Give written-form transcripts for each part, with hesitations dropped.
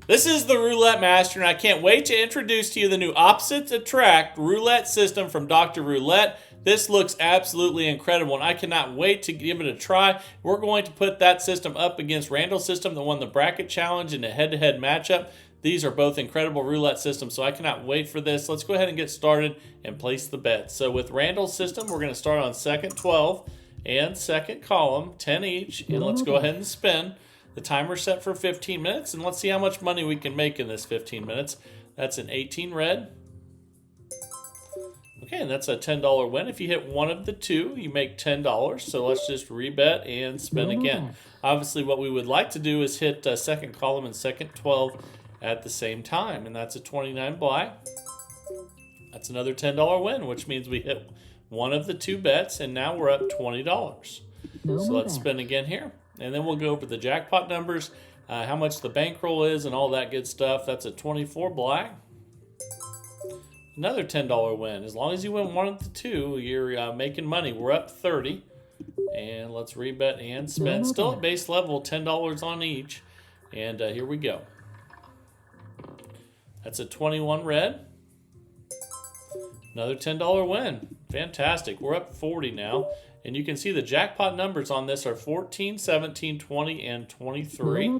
This is the Roulette Master, and I can't wait to introduce to you the new Opposites Attract roulette system from Dr. Roulette. This looks absolutely incredible, and I cannot wait to give it a try. We're going to put that system up against Randall's system that won the bracket challenge in a head-to-head matchup. These are both incredible roulette systems, so I cannot wait for this. Let's go ahead and get started and place the bets. So with Randall's system, we're going to start on second 12 and second column, 10 each, and let's go ahead and spin. The timer's set for 15 minutes, and let's see how much money we can make in this 15 minutes. That's an 18 red. Okay, and that's a $10 win. If you hit one of the two, you make $10. So let's just rebet and spin again. Obviously, what we would like to do is hit second column and second 12 at the same time, and that's a 29 black. That's another $10 win, which means we hit one of the two bets, and now we're up $20. So let's spin again here. And then we'll go over the jackpot numbers, how much the bankroll is, and all that good stuff. That's a 24 black. Another $10 win. As long as you win one of the two, you're making money. We're up 30. And let's rebet and spin. Still at base level, $10 on each. And here we go. That's a 21 red. Another $10 win. Fantastic. We're up 40 now. And you can see the jackpot numbers on this are 14, 17, 20, and 23.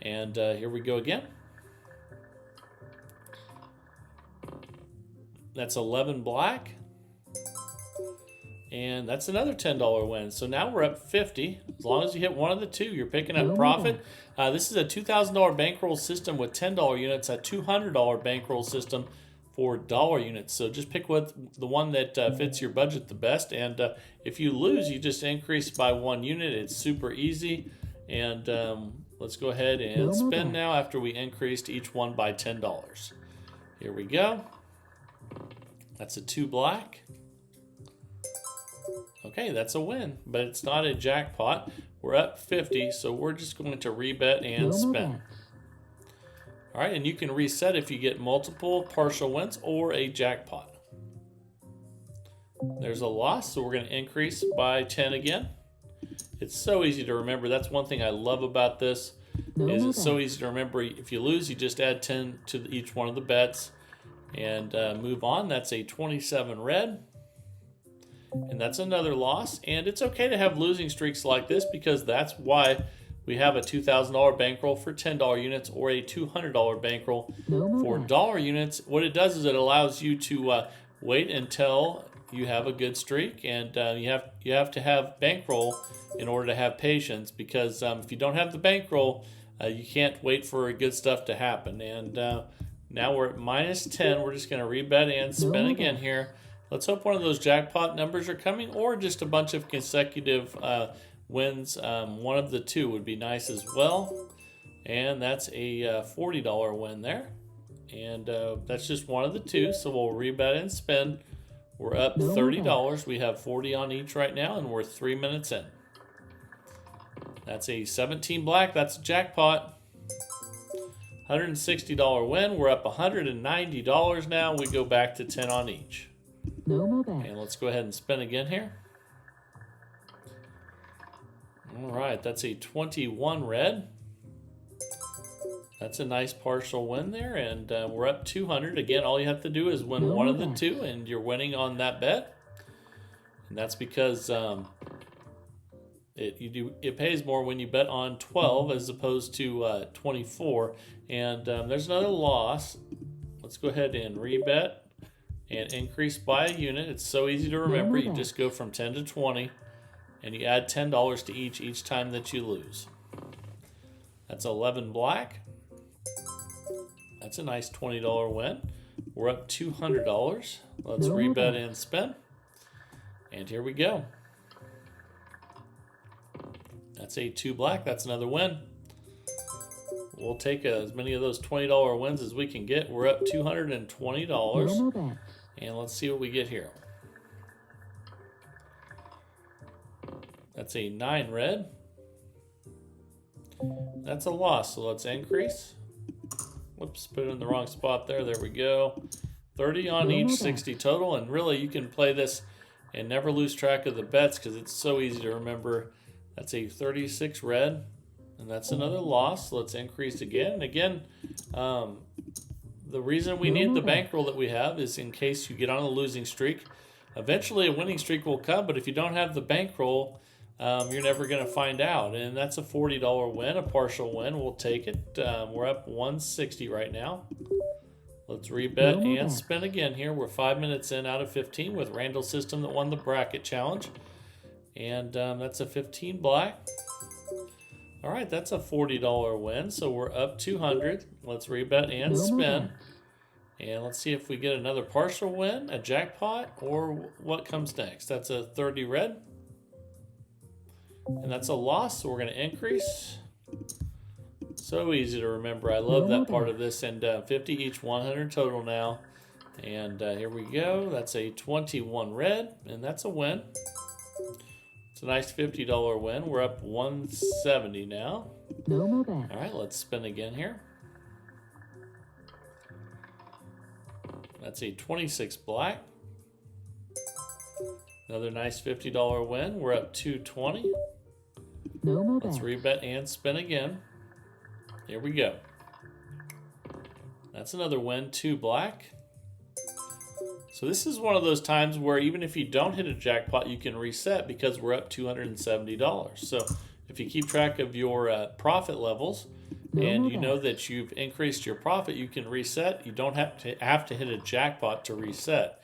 And here we go again. That's 11 black. And that's another $10 win. So now we're up 50. As long as you hit one of the two, you're picking up profit. This is a $2,000 bankroll system with $10 units, a $200 bankroll system for dollar units. So just pick the one that fits your budget the best. And if you lose, you just increase by 1 unit. It's super easy. And let's go ahead and spin now after we increased each one by $10. Here we go. That's a 2 black. Okay, that's a win, but it's not a jackpot. We're up 50, so we're just going to rebet and spin. All right, and you can reset if you get multiple partial wins or a jackpot. There's a loss, so we're going to increase by 10 again. It's so easy to remember. That's one thing I love about this, is it's so easy to remember. If you lose, you just add 10 to each one of the bets and move on. That's a 27 red. And that's another loss. And it's okay to have losing streaks like this because that's why we have a $2,000 bankroll for $10 units or a $200 bankroll for dollar units. What it does is it allows you to wait until you have a good streak, and you have to have bankroll in order to have patience, because if you don't have the bankroll, you can't wait for good stuff to happen. And now we're at minus 10. We're just going to rebet and spin again here. Let's hope one of those jackpot numbers are coming, or just a bunch of consecutive wins. One of the two would be nice as well. And that's a $40 win there. And that's just one of the two, so we'll rebet and spin. We're up $30. We have 40 on each right now, and we're 3 minutes in. That's a 17 black. That's a jackpot. $160 win. We're up $190 now. We go back to 10 on each. And let's go ahead and spin again here. All right, that's a 21 red. That's a nice partial win there, and we're up 200. Again, all you have to do is win one of the two, and you're winning on that bet. And that's because it pays more when you bet on 12 as opposed to 24. And there's another loss. Let's go ahead and rebet and increase by a unit. It's so easy to remember. You just go from 10 to 20, and you add $10 to each time that you lose. That's 11 black. That's a nice $20 win. We're up $200. Let's rebet and spin. And here we go. That's a 2 black. That's another win. We'll take as many of those $20 wins as we can get. We're up $220. And let's see what we get here. That's a 9 red. That's a loss, so let's increase. Whoops, put it in the wrong spot there. There we go. 30 on each, 60 total. And really, you can play this and never lose track of the bets because it's so easy to remember. That's a 36 red. And that's another loss. Let's increase again. And again, the reason we need the bankroll that we have is in case you get on a losing streak. Eventually a winning streak will come, but if you don't have the bankroll, you're never going to find out. And that's a $40 win, a partial win. We'll take it. We're up 160 right now. Let's rebet and spin again here. We're 5 minutes in out of 15 with Randall's system that won the bracket challenge. And that's a 15 black. All right, that's a $40 win, so we're up 200. Let's rebet and spin. And let's see if we get another partial win, a jackpot, or what comes next. That's a 30 red. And that's a loss, so we're going to increase. So easy to remember. I love that part of this. And 50 each, 100 total now. And here we go. That's a 21 red, and that's a win. It's a nice $50 win. We're up 170 now. All right, let's spin again here. That's a 26 black. Another nice $50 win. We're up 220. Let's rebet and spin again. Here we go. That's another win, 2 black. So this is one of those times where even if you don't hit a jackpot, you can reset because we're up $270. So if you keep track of your profit levels and you know that you've increased your profit, you can reset. You don't have to hit a jackpot to reset.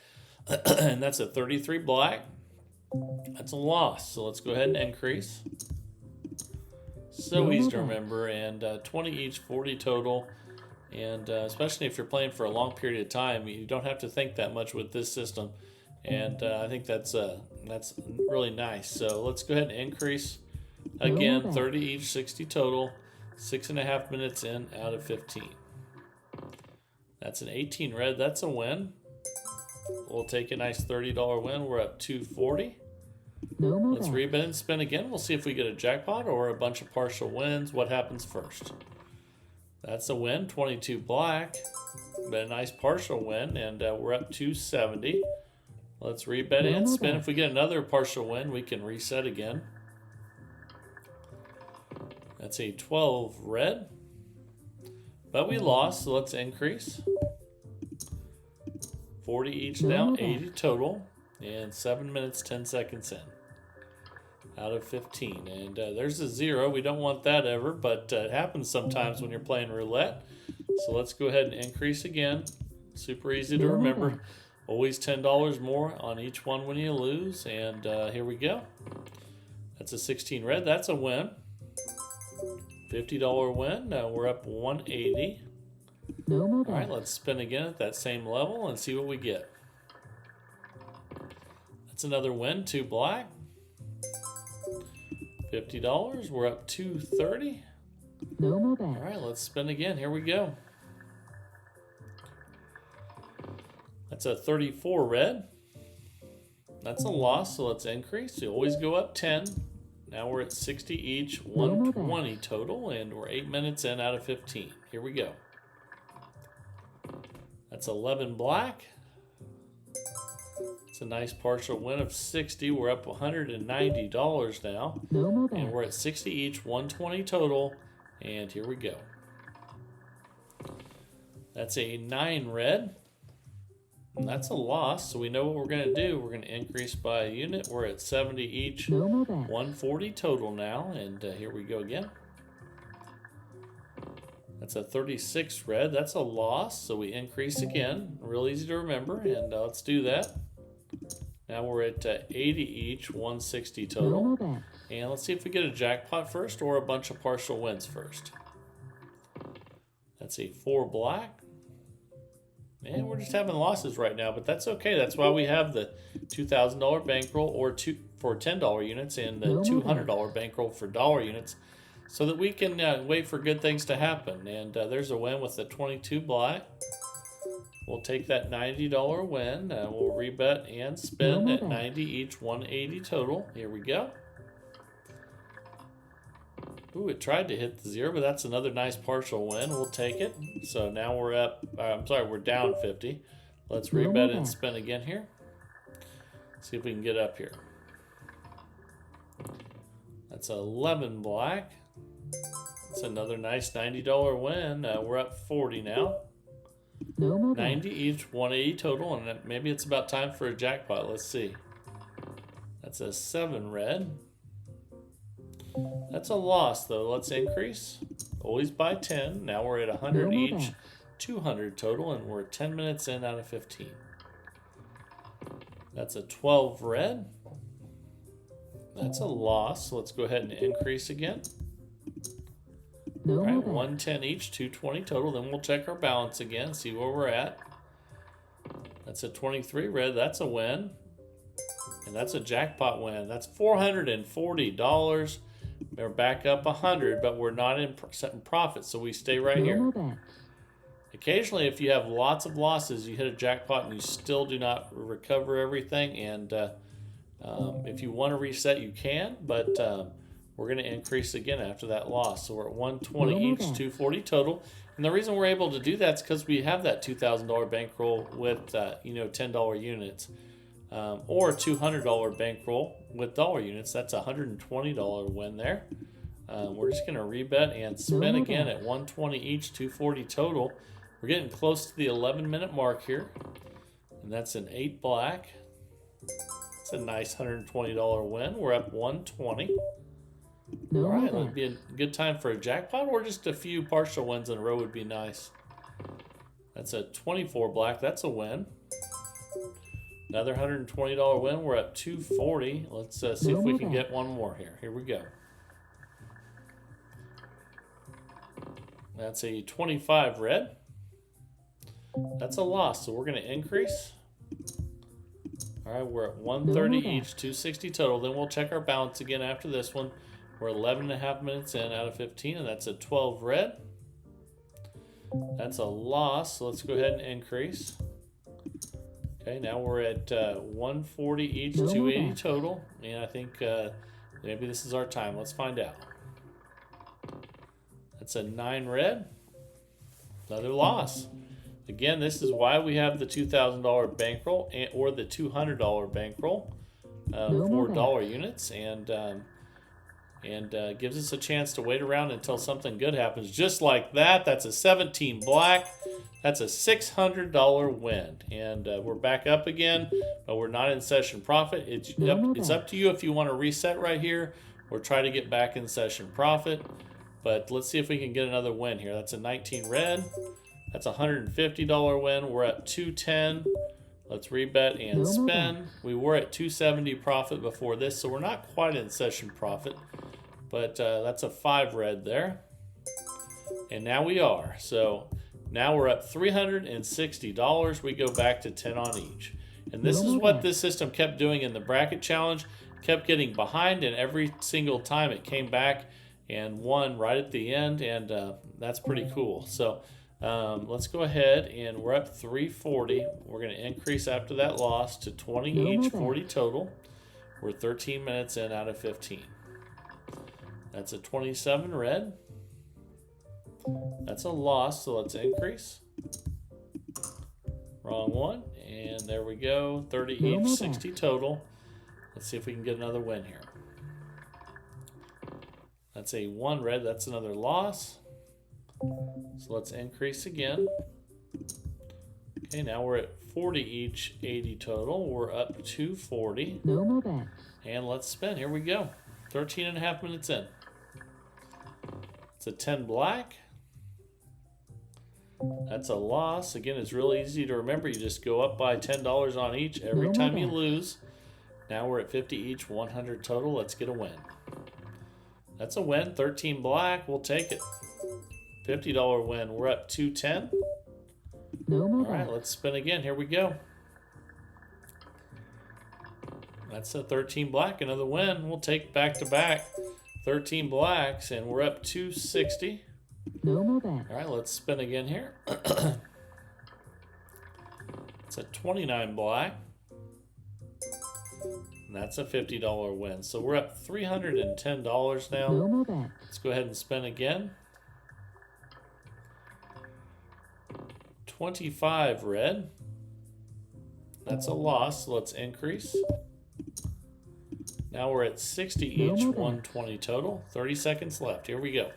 And that's a 33 black. That's a loss. So let's go ahead and increase. So easy to remember. And 20 each, 40 total. And especially if you're playing for a long period of time, you don't have to think that much with this system. And I think that's really nice. So let's go ahead and increase again. 30 each, 60 total. 6.5 minutes in out of 15. That's an 18 red. That's a win. We'll take a nice $30 win. We're up 240. Let's rebet and spin again. We'll see if we get a jackpot or a bunch of partial wins. What happens first? That's a win, 22 black, but a nice partial win, and we're up 270. Let's rebet and spin. If we get another partial win, we can reset again. That's a 12 red, but we lost, so let's increase. 40 each now, 80 total, and 7 minutes, 10 seconds in. Out of 15. And there's a 0. We don't want that ever, but it happens sometimes when you're playing roulette. So let's go ahead and increase again. Super easy to remember. Always $10 more on each one when you lose. And here we go. That's a 16 red. That's a win. $50 win. Now we're up 180. All right, let's spin again at that same level and see what we get. That's another win. 2 black. $50. We're up 230. All right, let's spin again. Here we go. That's a 34 red. That's a loss, so let's increase. You always go up 10. Now we're at 60 each, 120 total, and we're 8 minutes in out of 15. Here we go. That's 11 black. It's a nice partial win of 60. We're up $190 now. And we're at 60 each, 120 total. And here we go. That's a 9 red. And that's a loss, so we know what we're going to do. We're going to increase by a unit. We're at 70 each, 140 total now. And here we go again. That's a 36 red. That's a loss, so we increase again. Real easy to remember, and let's do that. Now we're at 80 each, 160 total. And let's see if we get a jackpot first or a bunch of partial wins first. That's a 4 black. And we're just having losses right now, but that's okay. That's why we have the $2,000 bankroll or for $10 units and the $200 bankroll for dollar units so that we can wait for good things to happen. And there's a win with the 22 black. We'll take that $90 win. We'll rebet and spin at 90 each, 180 total. Here we go. Ooh, it tried to hit the 0, but that's another nice partial win. We'll take it. So now we're up. We're down 50. Let's rebet and spin again here. See if we can get up here. That's 11 black. That's another nice $90 win. We're up 40 now. No more 90 each, 180 total, and maybe it's about time for a jackpot. Let's see. That's a 7 red. That's a loss, though. Let's increase. Always by 10. Now we're at 100 each, 200 total, and we're 10 minutes in out of 15. That's a 12 red. That's a loss. Let's go ahead and increase again. No All right, more 110 each, 220 total. Then we'll check our balance again, see where we're at. That's a 23 red. That's a win. And that's a jackpot win. That's $440. We're back up 100, but we're not in profit, so we stay right here. Occasionally, if you have lots of losses, you hit a jackpot and you still do not recover everything. And if you want to reset, you can, but we're going to increase again after that loss. So we're at 120 each, 240 total. And the reason we're able to do that is because we have that $2,000 bankroll with $10 units, or $200 bankroll with dollar units. That's a $120 win there. We're just going to rebet and spin again at 120 each, 240 total. We're getting close to the 11-minute mark here, and that's an 8 black. It's a nice $120 win. We're up 120. All right, that'd be a good time for a jackpot, or just a few partial wins in a row would be nice. That's a 24 black. That's a win. Another $120 win. We're at 240. Let's see if we can get one more here. Here we go. That's a 25 red. That's a loss, so we're going to increase. All right, we're at 130 each, 260 total. Then we'll check our balance again after this one. We're 11 and a half minutes in out of 15, and that's a 12 red. That's a loss, so let's go ahead and increase. Okay, now we're at 140 each, 280 total, and I think maybe this is our time. Let's find out. That's a 9 red. Another loss. Again, this is why we have the $2,000 bankroll or the $200 bankroll for dollar units, and gives us a chance to wait around until something good happens. Just like that. That's a 17 black. That's a $600 win, and we're back up again, but we're not in session profit. It's up to you if you want to reset right here or try to get back in session profit. But let's see if we can get another win here. That's a 19 red. That's a $150 win. We're at 210. Let's rebet and spin. We were at 270 profit before this, so we're not quite in session profit. But that's a 5 red there. And now we are. So now we're up $360. We go back to 10 on each. And this is what this system kept doing in the bracket challenge. Kept getting behind, and every single time it came back and won right at the end. And that's pretty cool. So let's go ahead, and we're up 340. We're going to increase after that loss to 20 each, 40 total. We're 13 minutes in out of 15. That's a 27 red. That's a loss, so let's increase. Wrong one, and there we go. 30 each, 60 total. Let's see if we can get another win here. That's a 1 red. That's another loss. So let's increase again. Okay, now we're at 40 each, 80 total. We're up to 40. No more bets. And let's spin. Here we go. 13 and a half minutes in. It's a 10 black. That's a loss. Again, it's really easy to remember. You just go up by $10 on each every time you lose. Now we're at 50 each, 100 total. Let's get a win. That's a win. 13 black. We'll take it. $50 win. We're up 210. No more. All right, let's spin again. Here we go. That's a 13 black. Another win. We'll take back-to-back 13 blacks, and we're up 260. No more bets. All right, let's spin again here. It's a 29 black. And that's a $50 win. So we're up $310 now. No more bets. Let's go ahead and spin again. 25 red. That's a loss. So let's increase. Now we're at 60 each, 120 total. 30 seconds left. Here we go.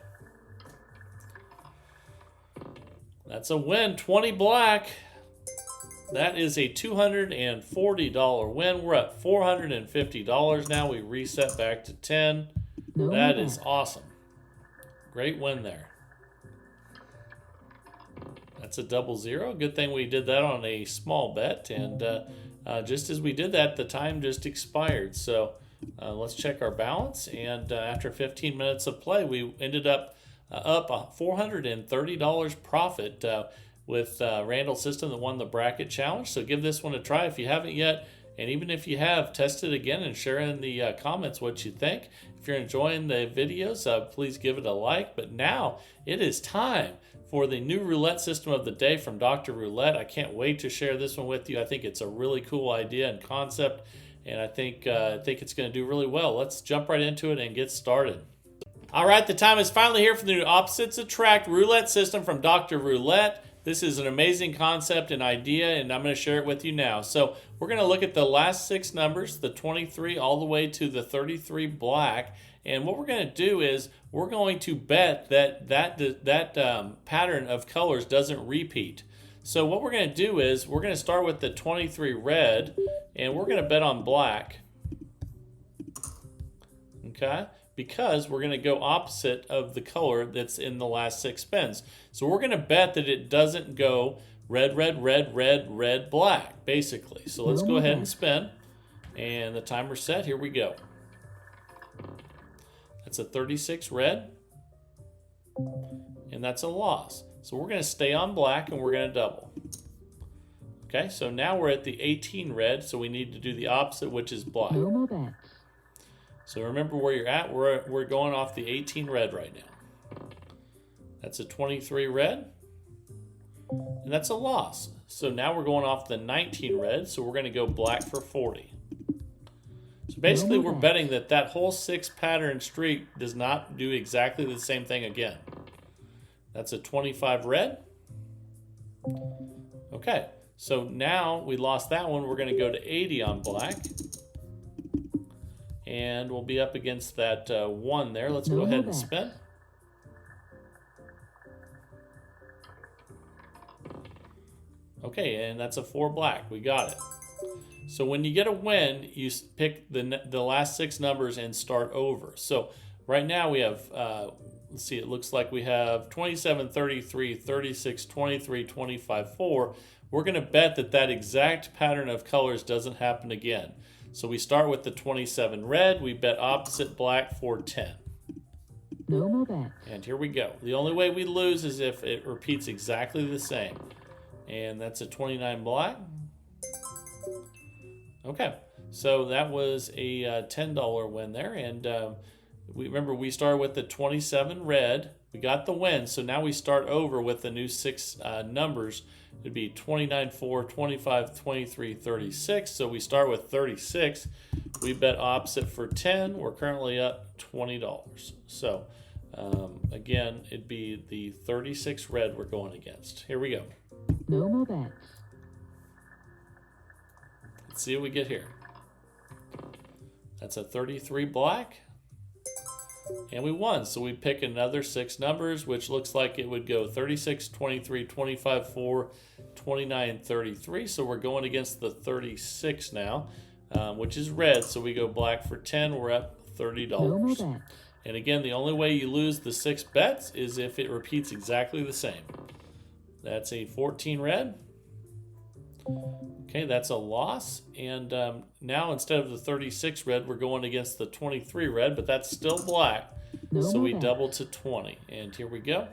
That's a win. 20 black. That is a $240 win. We're at $450 now. We reset back to 10. No That more is bets. awesome. Great win there. That's a 0-0. Good thing we did that on a small bet. And just as we did that, the time just expired. So let's check our balance. And after 15 minutes of play, we ended up $430 profit with Randall's system that won the bracket challenge. So give this one a try if you haven't yet. And even if you have, test it again and share in the comments what you think. If you're enjoying the videos, please give it a like. But now it is time for the new roulette system of the day from Dr. Roulette. I can't wait to share this one with you. I think it's a really cool idea and concept, and I think it's going to do really well. Let's jump right into it and get started. All right, the time is finally here for the new Opposites Attract roulette system from Dr. Roulette. This is an amazing concept and idea, and I'm going to share it with you now. So we're going to look at the last 6 numbers, the 23 all the way to the 33 black. And what we're going to do is we're going to bet that pattern of colors doesn't repeat. So what we're going to do is we're going to start with the 23 red, and we're going to bet on black. Okay? Because we're going to go opposite of the color that's in the last 6 spins. So we're going to bet that it doesn't go red, red, red, red, red, black, basically. So let's go ahead and spin. And the timer's set. Here we go. That's a 36 red. And that's a loss. So we're going to stay on black and we're going to double. Okay, so now we're at the 18 red, so we need to do the opposite, which is black. No more bets. So remember where you're at. We're going off the 18 red right now. That's a 23 red. And that's a loss. So now we're going off the 19 red, so we're going to go black for 40. So basically we're betting that whole 6 pattern streak does not do exactly the same thing again. That's a 25 red. Okay, so now we lost that one. We're going to go to 80 on black. And we'll be up against that 1 there. Let's go ahead and spin. Okay, and that's a 4 black. We got it. So when you get a win, you pick the last 6 numbers and start over. So right now we have, let's see, it looks like we have 27, 33, 36, 23, 25, 4. We're going to bet that exact pattern of colors doesn't happen again. So we start with the 27 red. We bet opposite black for 10. No more bets. And here we go. The only way we lose is if it repeats exactly the same. And that's a 29 black. Okay, so that was a $10 win there. And remember, we started with the 27 red. We got the win, so now we start over with the new 6 numbers. It'd be 29, 4, 25, 23, 36. So we start with 36. We bet opposite for 10. We're currently up $20. So again, it'd be the 36 red we're going against. Here we go. No more bets. Let's see what we get here. That's a 33 black. And we won. So we pick another 6 numbers, which looks like it would go 36, 23, 25, 4, 29, 33. So we're going against the 36 now, which is red. So we go black for 10. We're up $30. No more bets. And again, the only way you lose the 6 bets is if it repeats exactly the same. That's a 14 red. Okay, that's a loss. And now instead of the 36 red, we're going against the 23 red, but that's still black. No So more we bets. double to 20. And here we go.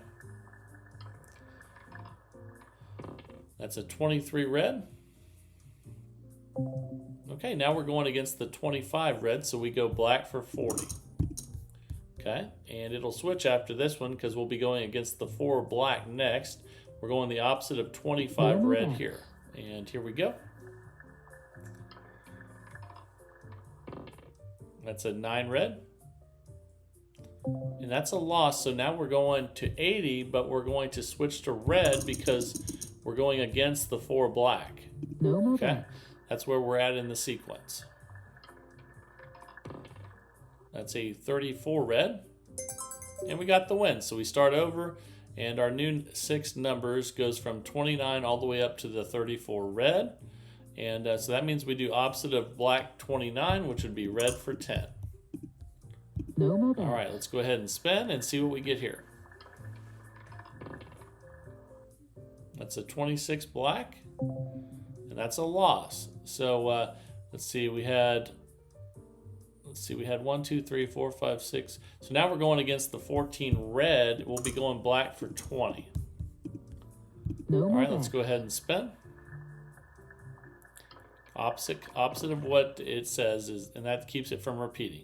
That's a 23 red. Okay, now we're going against the 25 red, so we go black for 40. Okay, and it'll switch after this one because we'll be going against the 4 black next. We're going the opposite of 25 red here. And here we go. That's a 9 red. And that's a loss. So now we're going to 80, but we're going to switch to red because we're going against the 4 black. No more Okay, bets. that's where we're at in the sequence. That's a 34 red. And we got the win. So we start over And our new 6 numbers goes from 29 all the way up to the 34 red. And so that means we do opposite of black 29, which would be red for 10. No more bets. All right, let's go ahead and spin and see what we get here. That's a 26 black, and that's a loss. So let's see, we had 1, 2, 3, 4, 5, 6. So now we're going against the 14 red. We'll be going black for 20. No All more right, let's bets. go ahead and spin. Opposite of what it says is, and that keeps it from repeating.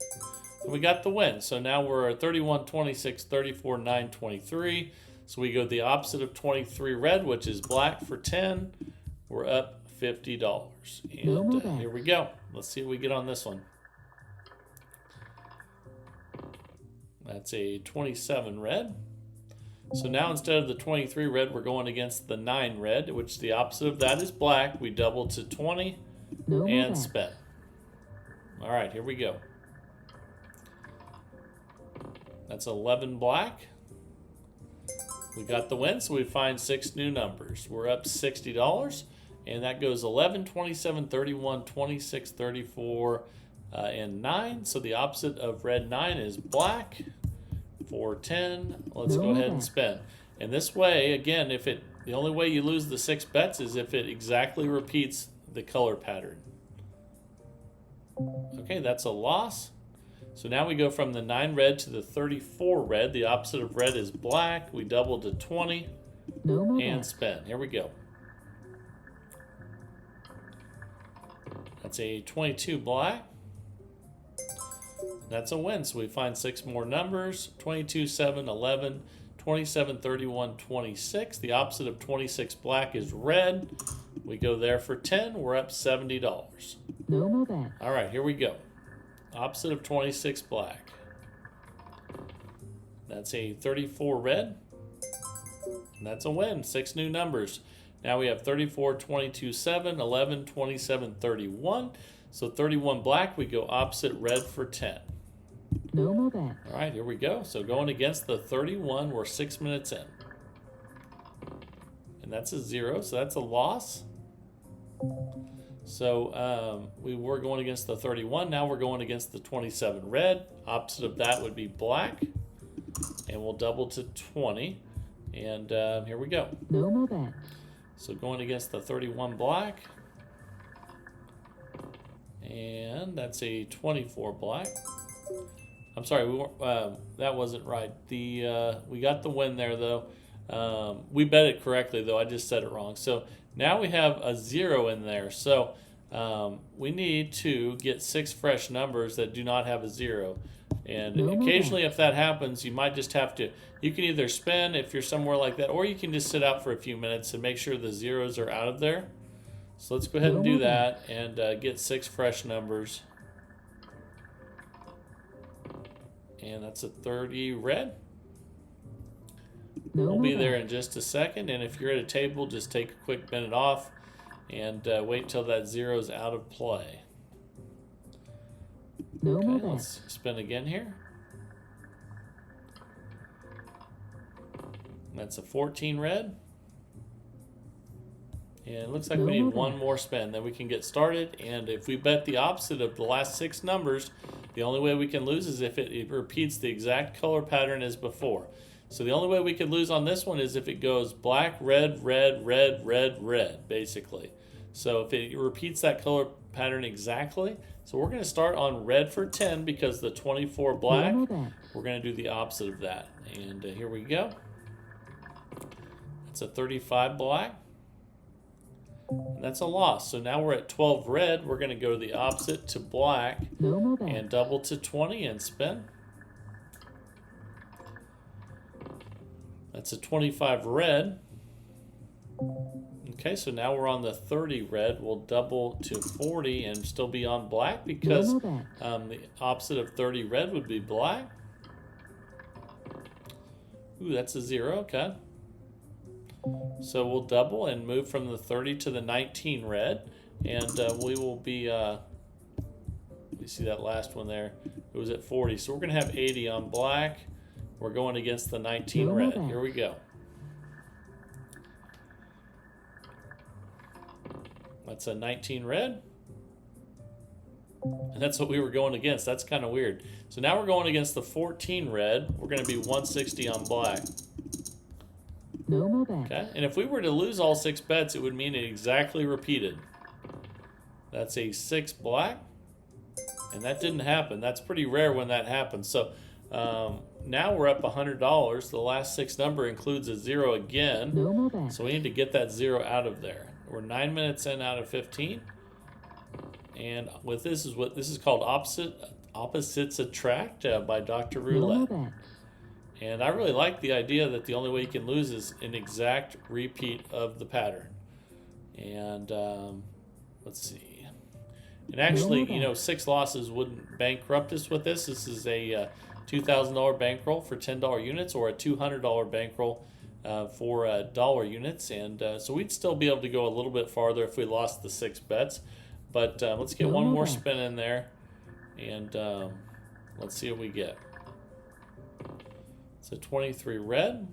And we got the win. So now we're at 31, 26, 34, 9, 23. So we go the opposite of 23 red, which is black for 10. We're up $50. No more And bets. here we go. Let's see what we get on this one. That's a 27 red. So now instead of the 23 red, we're going against the 9 red, which the opposite of that is black. We double to 20 No more and bets. spin. All right, here we go. That's 11 black. We got the win, so we find 6 new numbers. We're up $60, and that goes 11, 27, 31, 26, 34, and 9. So the opposite of red 9 is black for 10. Let's go ahead and spin. And this way, again, the only way you lose the 6 bets is if it exactly repeats the color pattern. Okay, that's a loss. So now we go from the 9 red to the 34 red. The opposite of red is black. We double to 20 No more and bets. spin. Here we go. That's a 22 black. That's a win. So we find 6 more numbers. 22, 7, 11, 27, 31, 26. The opposite of 26 black is red. We go there for 10. We're up $70. No more bets. All right, here we go. Opposite of 26 black. That's a 34 red. And that's a win. 6 new numbers. Now we have 34, 22, 7, 11, 27, 31. So 31 black, we go opposite red for 10. No more bets. All right, here we go. So going against the 31, we're 6 minutes in. And that's a 0, so that's a loss. So we were going against the 31. Now we're going against the 27 red. Opposite of that would be black. And we'll double to 20. And here we go. No more bets. So going against the 31 black. And that's a 24 black. I'm sorry, that wasn't right. We got the win there, though. We bet it correctly, though. I just said it wrong. So now we have a 0 in there. So we need to get 6 fresh numbers that do not have a 0. And occasionally, if that happens, you might just have to, you can either spin if you're somewhere like that, or you can just sit out for a few minutes and make sure the zeros are out of there. So let's go ahead and do that and get 6 fresh numbers. And that's a 30 red. We'll be there in just a second. And if you're at a table, just take a quick minute off and wait till that 0's out of play. Okay, let's spin again here. That's a 14 red. And it looks like we need one more spin, then we can get started. And if we bet the opposite of the last 6 numbers, the only way we can lose is if it repeats the exact color pattern as before. So the only way we could lose on this one is if it goes black, red, red, red, red, red, basically. So if it repeats that color pattern exactly, so we're going to start on red for 10 because the 24 black, we're going to do the opposite of that. And here we go. It's a 35 black. And that's a loss. So now we're at 12 red. We're going to go the opposite to black and double to 20 and spin. That's a 25 red. Okay, so now we're on the 30 red. We'll double to 40 and still be on black because the opposite of 30 red would be black. Ooh, that's a 0. Okay. So we'll double and move from the 30 to the 19 red. And we will be, let me see that last one there. It was at 40. So we're going to have 80 on black. We're going against the 19 red. Here we go. That's a 19 red. And that's what we were going against. That's kind of weird. So now we're going against the 14 red. We're going to be 160 on black. No more bets. Okay, and if we were to lose all 6 bets, it would mean it exactly repeated. That's a 6 black. And that didn't happen. That's pretty rare when that happens. So now we're up $100. The last 6 number includes a 0 again. No more bets. So we need to get that 0 out of there. We're 9 minutes in out of 15. And with this is called opposites attract by Dr. No more Roulette. bets. And I really like the idea that the only way you can lose is an exact repeat of the pattern. And let's see. And actually, you know, 6 losses wouldn't bankrupt us with this. This is a $2,000 bankroll for $10 units, or a $200 bankroll for dollar units. And so we'd still be able to go a little bit farther if we lost the 6 bets. But let's get one more spin in there, and let's see what we get. It's a 23 red.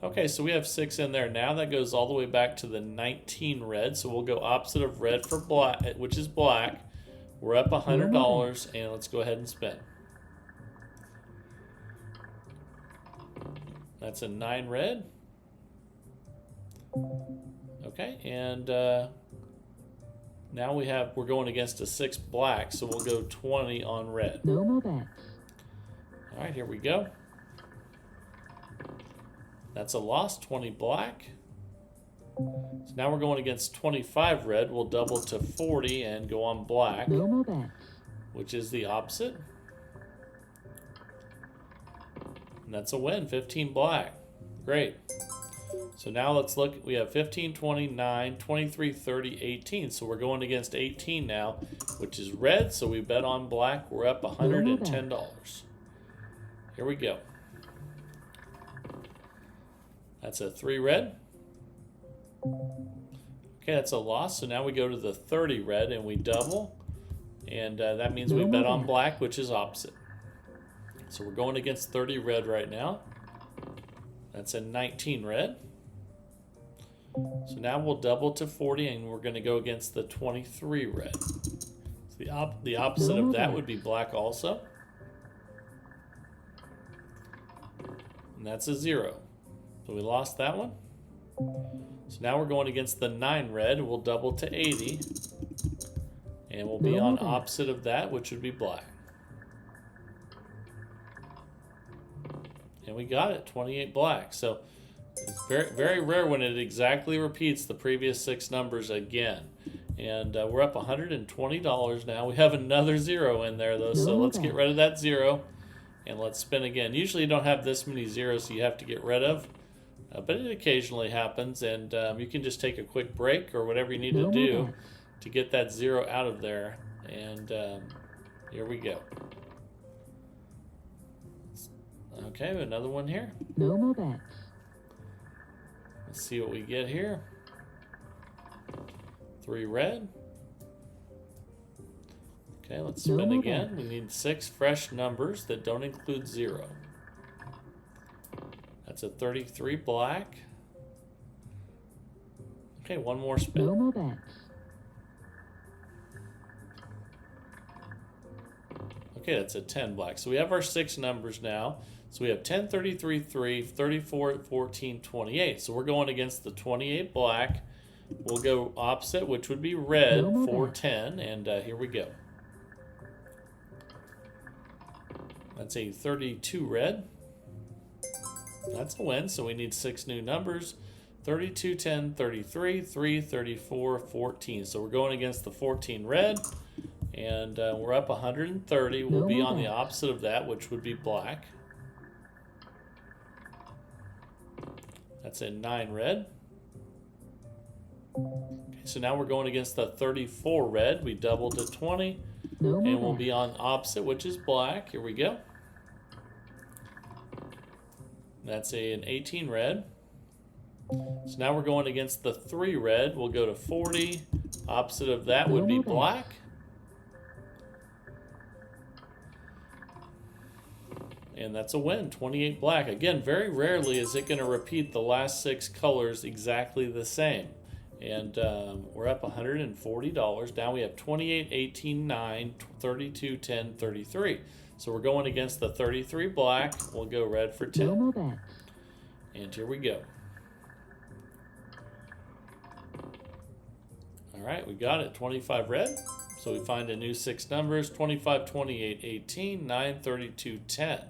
Okay, so we have 6 in there now. That goes all the way back to the 19 red. So we'll go opposite of red for black, which is black. We're up $100, and let's go ahead and spin. That's a 9 red. Okay, and now we're going against a 6 black, so we'll go 20 on red. No more bets. All right, here we go. That's a loss, 20 black. So now we're going against 25 red. We'll double to 40 and go on black, No more bets. which is the opposite. And that's a win, 15 black. Great. So now let's look. We have 15, 20, 9, 23, 30, 18. So we're going against 18 now, which is red. So we bet on black. We're up $110. Here we go. That's a 3 red. Okay, that's a loss. So now we go to the 30 red and we double. And that means we bet on black, which is opposite. So we're going against 30 red right now. That's a 19 red. So now we'll double to 40, and we're going to go against the 23 red. So the opposite of that would be black also. And that's a 0. So we lost that one. So now we're going against the 9 red. We'll double to 80. And we'll be on opposite of that, which would be black. And we got it, 28 black. So it's very, very rare when it exactly repeats the previous 6 numbers again. And we're up $120 now. We have another 0 in there, though, so let's get rid of that 0. And let's spin again. Usually you don't have this many zeros you have to get rid of. But it occasionally happens, and you can just take a quick break or whatever you need to do to get that 0 out of there. And here we go. Okay, another one here. No more bets. Let's see what we get here. 3 red. Okay, let's spin again. We need 6 fresh numbers that don't include 0. That's a 33 black. Okay, one more spin. No more bets. Okay, that's a 10 black. So we have our 6 numbers now. So we have 10, 33, 3, 34, 14, 28. So we're going against the 28 black. We'll go opposite, which would be red for 10. And here we go. That's a 32 red. That's a win. So we need 6 new numbers. 32, 10, 33, 3, 34, 14. So we're going against the 14 red. And we're up 130. We'll be on the opposite of that, which would be black. That's a 9 red. Okay, so now we're going against the 34 red. We double to 20. And we'll be on opposite, which is black. Here we go. That's an 18 red. So now we're going against the 3 red. We'll go to 40. Opposite of that would be black. And that's a win, 28 black. Again, very rarely is it going to repeat the last 6 colors exactly the same. And we're up $140. Now we have 28, 18, 9, 32, 10, 33. So we're going against the 33 black. We'll go red for 10. No more bets. And here we go. All right, we got it. 25 red. So we find a new 6 numbers: 25, 28, 18, 9, 32, 10.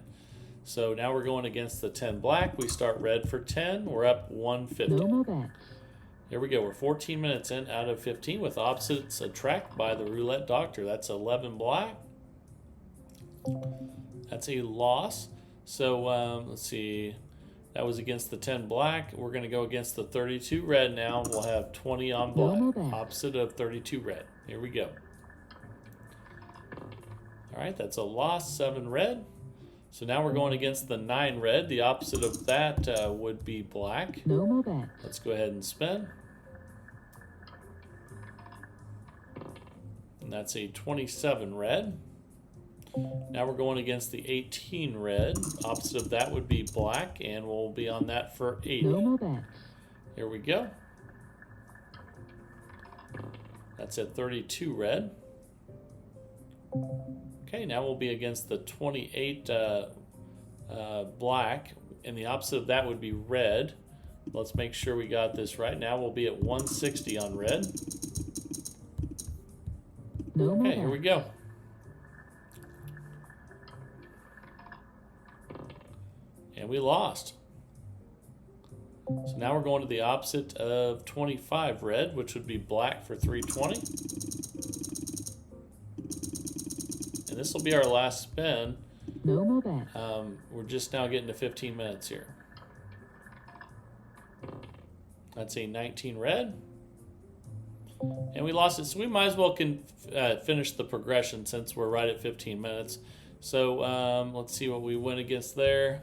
So now we're going against the 10 black. We start red for 10. We're up 150. No more bets. Here we go. We're 14 minutes in out of 15 with opposites attract by the Roulette Doctor. That's 11 black. That's a loss. So let's see. That was against the 10 black. We're going to go against the 32 red now. We'll have 20 on black. Opposite of 32 red. Here we go. All right, that's a loss, 7 red. So now we're going against the 9 red. The opposite of that would be black. No more bets. Let's go ahead and spin. And that's a 27 red. Now we're going against the 18 red. Opposite of that would be black, and we'll be on that for 80. No more bets. Here we go. That's at 32 red. Okay, now we'll be against the 28 black, and the opposite of that would be red. Let's make sure we got this right. Now we'll be at 160 on red. No more Okay, here we go. And we lost. So now we're going to the opposite of 25 red, which would be black for 320. And this will be our last spin. No more bets. We're just now getting to 15 minutes here. That's a 19 red. And we lost it, so we might as well finish the progression since we're right at 15 minutes. So let's see what we went against there.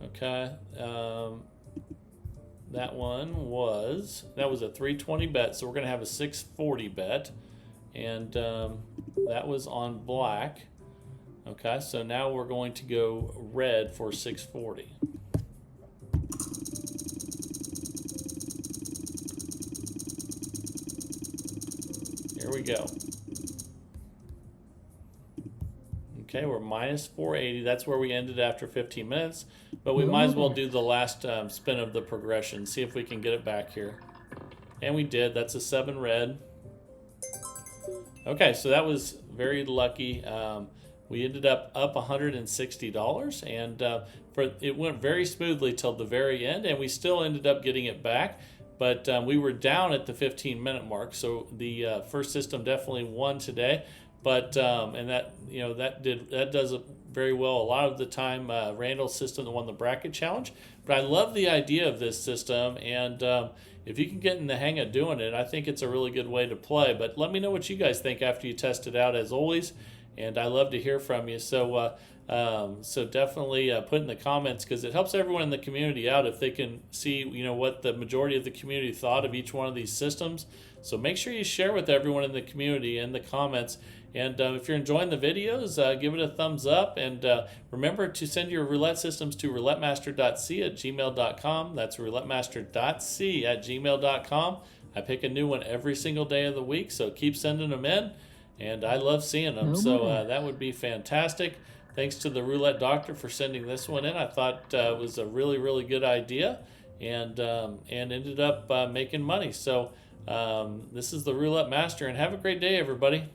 Okay. That was a 320 bet, so we're going to have a 640 bet. And that was on black. Okay, so now we're going to go red for 640. Here we go. Okay, we're minus 480. That's where we ended after 15 minutes. But we might as well do the last spin of the progression. See if we can get it back here. And we did. That's a 7 red. Okay, so that was very lucky. We ended up $160, and it went very smoothly till the very end, and we still ended up getting it back. But we were down at the 15-minute mark, so the first system definitely won today. But and that does it very well a lot of the time. Randall's system that won the bracket challenge. But I love the idea of this system, and if you can get in the hang of doing it, I think it's a really good way to play. But let me know what you guys think after you test it out, as always. And I love to hear from you. So so definitely put in the comments, because it helps everyone in the community out if they can see what the majority of the community thought of each one of these systems. So make sure you share with everyone in the community in the comments. And if you're enjoying the videos, give it a thumbs up. And remember to send your roulette systems to roulettemaster.c@gmail.com. That's roulettemaster.c@gmail.com. I pick a new one every single day of the week, so keep sending them in. And I love seeing them. So that would be fantastic. Thanks to the Roulette Doctor for sending this one in. I thought it was a really, really good idea, and ended up making money. So this is the Roulette Master, and have a great day, everybody.